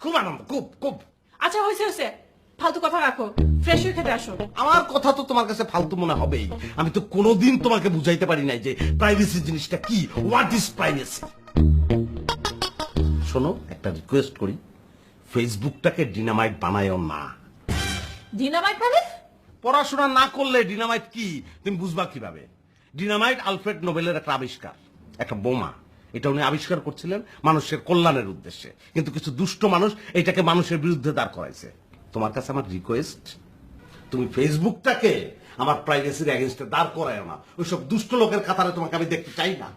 খুব আনন্দ, খুব খুব। আচ্ছা হয়েছে হয়েছে, ফালতু কথা রাখো, ফ্রেশ হয়ে খেতে আসো। আমার কথা তো তোমার কাছে ফালতু মনে হবেই। আমি তো কোনোদিন তোমাকে বুঝাইতে পারি নাই যে প্রাইভেসি জিনিসটা কি, হোয়াট ইজ প্রাইভেসি। শোনো, একটা রিকোয়েস্ট করি, ফেসবুকটাকে ডিনামাইট বানায়ও না। ডিনামাইট মানে? পড়াশোনা না করলে ডিনামাইট কি তুমি বুঝবা কিভাবে? ডিনামাইট আলফ্রেড নোবেলের একটা আবিষ্কার, একটা বোমা। এটা উনি আবিষ্কার করছিলেন মানুষের কল্যাণের উদ্দেশ্যে, কিন্তু কিছু দুষ্ট মানুষ এটাকে মানুষের বিরুদ্ধে দাঁড় করাইছে। তোমার কাছে আমার রিকোয়েস্ট, তুমি ফেসবুকটাকে আমার প্রাইভেসির এগেইনস্টে দাঁড় করায়ও না। ওইসব দুষ্ট লোকের কাতারে তোমাকে আমি দেখতে চাই না।